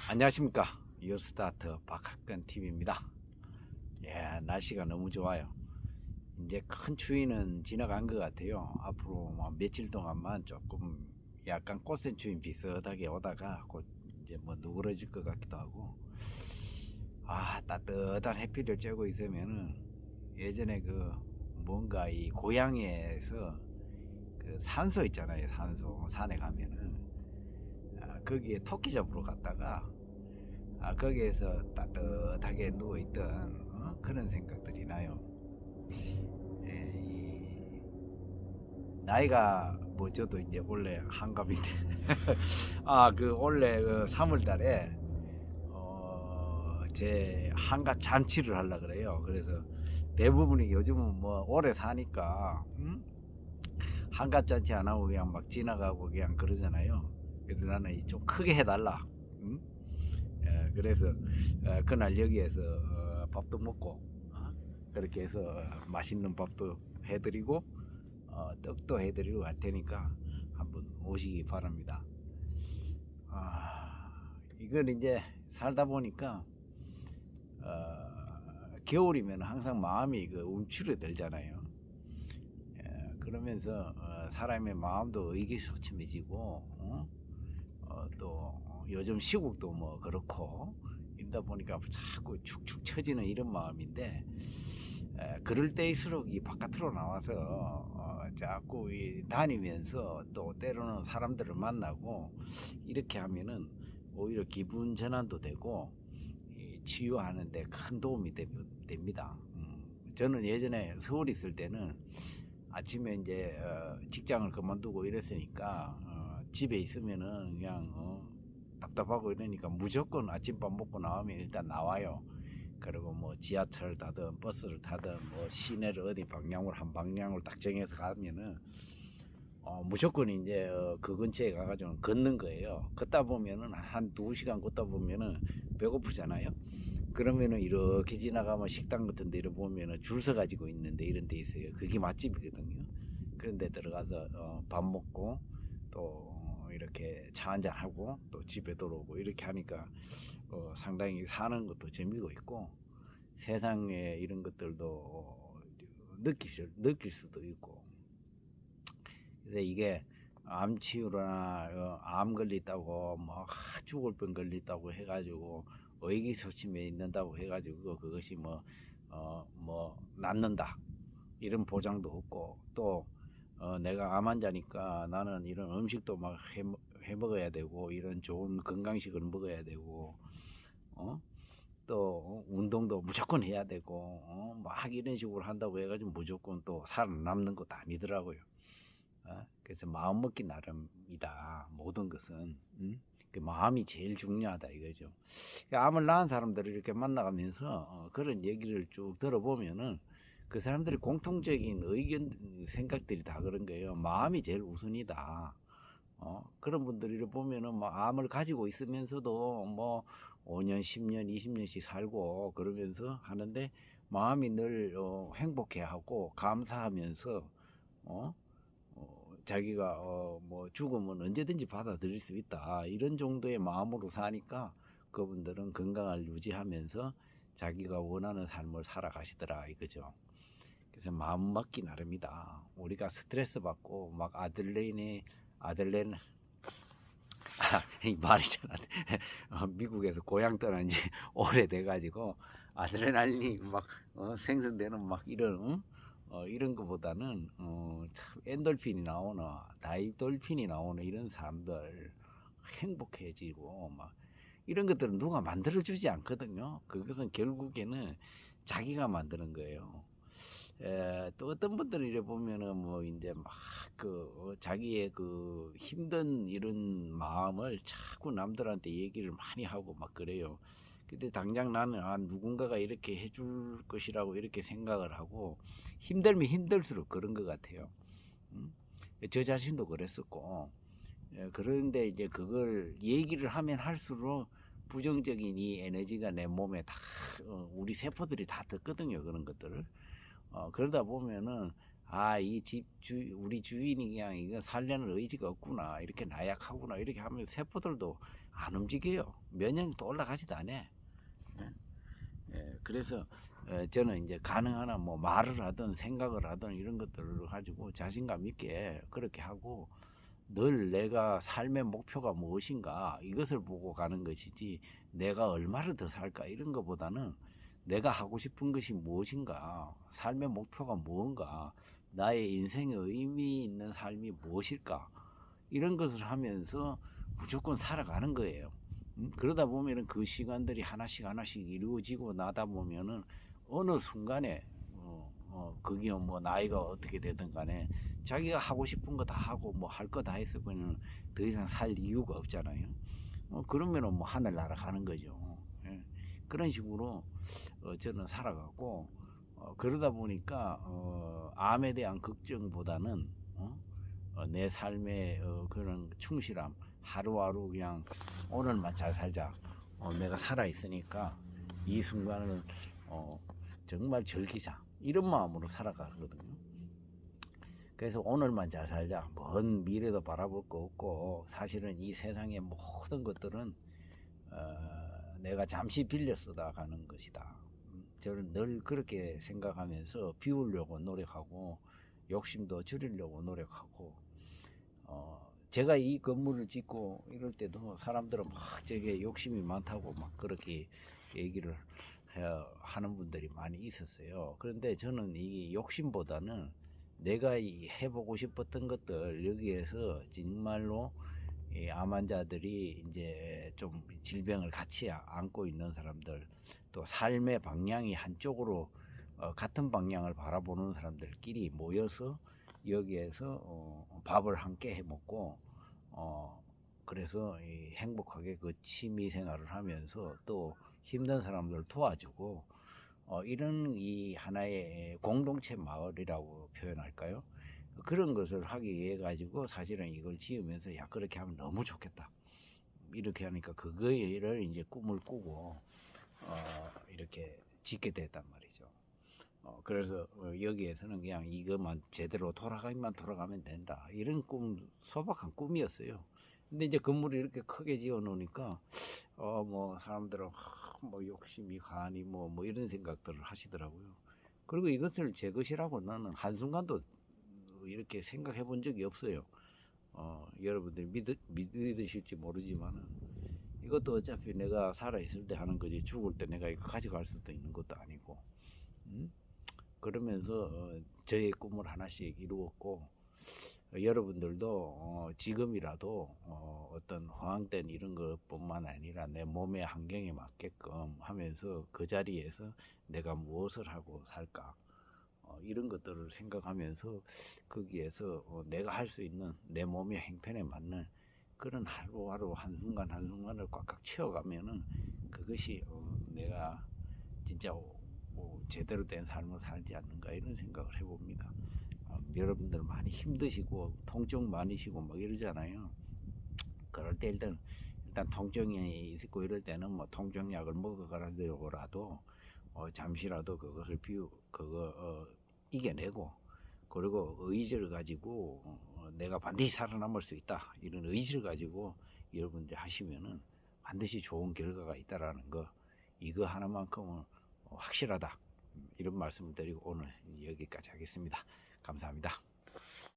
안녕하십니까. 뉴스타트 박학근 TV입니다. 예, 날씨가 너무 좋아요. 이제 큰 추위는 지나간 것 같아요. 앞으로 뭐 며칠 동안만 조금 약간 꽃샘 추위 비슷하게 오다가 곧 이제 뭐 누그러질 것 같기도 하고, 따뜻한 햇빛을 쬐고 있으면은 예전에 그 뭔가 이 고향에서 그 산소 있잖아요. 산소 산에 가면은 거기에 토끼 잡으러 갔다가 거기에서 따뜻하게 누워있던 그런 생각들이 나요. 나이가 뭐 저도 이제 원래 한갑인데 그 원래 그 3월 달에 제 한갑 잔치를 하려 그래요. 그래서 대부분이 요즘은 뭐 오래 사니까 한갑 잔치 안 하고 그냥 막 지나가고 그냥 그러잖아요. 그래서 나는 좀 크게 해달라. 응? 그래서 그날 여기에서 밥도 먹고 그렇게 해서 맛있는 밥도 해드리고 떡도 해드리고 할 테니까 한번 오시기 바랍니다. 이건 이제 살다 보니까 겨울이면 항상 마음이 그 움츠러들잖아요. 그러면서 사람의 마음도 의기소침해지고 또 요즘 시국도 뭐 그렇고 이러다 보니까 자꾸 축축 처지는 이런 마음인데, 그럴 때일수록 이 바깥으로 나와서 자꾸 다니면서 또 때로는 사람들을 만나고 이렇게 하면은 오히려 기분 전환도 되고 치유하는데 큰 도움이 됩니다. 저는 예전에 서울 있을 때는 아침에 이제 직장을 그만두고 이랬으니까 집에 있으면은 그냥 답답하고 이러니까 무조건 아침밥 먹고 나오면 일단 나와요. 그리고 뭐 지하철을 타든 버스를 타든 뭐 시내를 어디 방향으로 한 방향으로 딱 정해서 가면은 무조건 이제 그 근처에 가가지고 걷는 거예요. 걷다 보면은 한 2시간 걷다 보면은 배고프잖아요. 그러면은 이렇게 지나가면 식당 같은 데를 보면은 줄 서 가지고 있는데 이런 데 있어요. 그게 맛집이거든요. 그런 데 들어가서 밥 먹고 또 이렇게 차 한잔 하고 또 집에 돌아오고 이렇게 하니까 상당히 사는 것도 재미도 있고 세상에 이런 것들도 느낄 수도 있고. 그래서 이게 암 치유나 암 걸렸다고 뭐 죽을 뻔 걸렸다고 해가지고 의기소침해 있는다고 해가지고 그것이 뭐 낫는다 이런 보장도 없고, 또 내가 암 환자니까 나는 이런 음식도 막 해 먹어야 되고 이런 좋은 건강식을 먹어야 되고 어? 또 운동도 무조건 해야 되고 막 이런 식으로 한다고 해가지고 무조건 또 살아남는 것도 아니더라고요. 그래서 마음 먹기 나름이다 모든 것은. 그 마음이 제일 중요하다 이거죠. 암을 낳은 사람들을 이렇게 만나가면서 그런 얘기를 쭉 들어보면은 그 사람들이 공통적인 의견 생각들이 다 그런 거예요. 마음이 제일 우선이다. 그런 분들을 보면은 뭐 암을 가지고 있으면서도 뭐 5년, 10년, 20년씩 살고 그러면서 하는데 마음이 늘 행복해하고 감사하면서 어? 자기가 뭐 죽으면 언제든지 받아들일 수 있다 이런 정도의 마음으로 사니까 그분들은 건강을 유지하면서 자기가 원하는 삶을 살아가시더라 이거죠. 그래서 마음 먹기 나름이다. 우리가 스트레스 받고 막 아들렌 이 말이 잘 안 돼. 미국에서 고향 떠난 지 오래돼가지고 아드레날린이 막 생성되는 막 이런 이런 것보다는 참 엔돌핀이 나오는 다이돌핀이 나오는 이런 사람들 행복해지고 막 이런 것들은 누가 만들어주지 않거든요. 그것은 결국에는 자기가 만드는 거예요. 또 어떤 분들은 이래 보면은 뭐 이제 막 그 자기의 그 힘든 이런 마음을 자꾸 남들한테 얘기를 많이 하고 막 그래요. 근데 당장 나는 누군가가 이렇게 해줄 것이라고 이렇게 생각을 하고 힘들면 힘들수록 그런 것 같아요. 음? 저 자신도 그랬었고, 그런데 이제 그걸 얘기를 하면 할수록 부정적인 이 에너지가 내 몸에 다 우리 세포들이 다 듣거든요. 그런 것들을. 그러다 보면은 우리 주인이 그냥 이거 살려는 의지가 없구나 이렇게 나약하구나 이렇게 하면 세포들도 안 움직여요. 면역력도 올라가지도 않아. 예. 예, 그래서 저는 이제 가능한 뭐 말을 하든 생각을 하든 이런 것들을 가지고 자신감 있게 그렇게 하고 늘 내가 삶의 목표가 무엇인가 이것을 보고 가는 것이지 내가 얼마를 더 살까 이런 것보다는 내가 하고 싶은 것이 무엇인가, 삶의 목표가 무언가, 나의 인생의 의미 있는 삶이 무엇일까 이런 것을 하면서 무조건 살아가는 거예요. 그러다 보면은 그 시간들이 하나씩 하나씩 이루어지고 나다 보면은 어느 순간에 그게 뭐 나이가 어떻게 되든 간에 자기가 하고 싶은 거 다 하고 뭐 할 거 다 했을 거는 더 이상 살 이유가 없잖아요. 그러면은 뭐 하늘 날아가는 거죠. 예. 그런 식으로 저는 살아가고 그러다 보니까 암에 대한 걱정보다는 내 삶의 그런 충실함, 하루하루 그냥 오늘만 잘 살자. 내가 살아 있으니까 이 순간을 정말 즐기자. 이런 마음으로 살아가거든요. 그래서 오늘만 잘 살자. 먼 미래도 바라볼 거 없고 사실은 이 세상의 모든 것들은 내가 잠시 빌려 쓰다 가는 것이다. 저는 늘 그렇게 생각하면서 비우려고 노력하고 욕심도 줄이려고 노력하고 제가 이 건물을 짓고 이럴 때도 사람들은 막 저게 욕심이 많다고 막 그렇게 얘기를 하는 분들이 많이 있었어요. 그런데 저는 이 욕심보다는 내가 해보고 싶었던 것들 여기에서 정말로 이 암 환자들이 이제 좀 질병을 같이 안고 있는 사람들 또 삶의 방향이 한쪽으로 같은 방향을 바라보는 사람들끼리 모여서 여기에서 밥을 함께 해 먹고 그래서 행복하게 그 취미 생활을 하면서 또 힘든 사람들 도와주고 이런 이 하나의 공동체 마을이라고 표현할까요? 그런 것을 하기 위해 가지고 사실은 이걸 지으면서 야 그렇게 하면 너무 좋겠다. 이렇게 하니까 그거를 이제 꿈을 꾸고 이렇게 짓게 됐단 말이죠. 그래서 여기에서는 그냥 이것만 제대로 돌아가면 된다. 이런 소박한 꿈이었어요. 근데 이제 건물을 이렇게 크게 지어 놓으니까 뭐 사람들은 뭐 욕심이 가니 뭐 이런 생각들을 하시더라고요. 그리고 이것을 제 것이라고 나는 한순간도 이렇게 생각해 본 적이 없어요. 여러분들이 믿으실지 모르지만은 이것도 어차피 내가 살아있을 때 하는 거지 죽을 때 내가 이거 가져갈 수도 있는 것도 아니고 그러면서 저의 꿈을 하나씩 이루었고 여러분들도 지금이라도 어떤 허황된 이런 것뿐만 아니라 내 몸의 환경에 맞게끔 하면서 그 자리에서 내가 무엇을 하고 살까 이런 것들을 생각하면서 거기에서 내가 할 수 있는 내 몸의 행편에 맞는 그런 하루하루 한순간 한순간을 꽉꽉 채워가면은 그것이 내가 진짜 제대로 된 삶을 살지 않는가 이런 생각을 해봅니다. 여러분들 많이 힘드시고 통증 많으시고 막 이러잖아요. 그럴 때 일단 통증이 있고 이럴 때는 뭐 통증약을 먹어가라도 잠시라도 그것을 이겨내고 그리고 의지를 가지고 내가 반드시 살아남을 수 있다 이런 의지를 가지고 여러분들 하시면은 반드시 좋은 결과가 있다라는 거 이거 하나만큼은 확실하다 이런 말씀을 드리고 오늘 여기까지 하겠습니다. 감사합니다.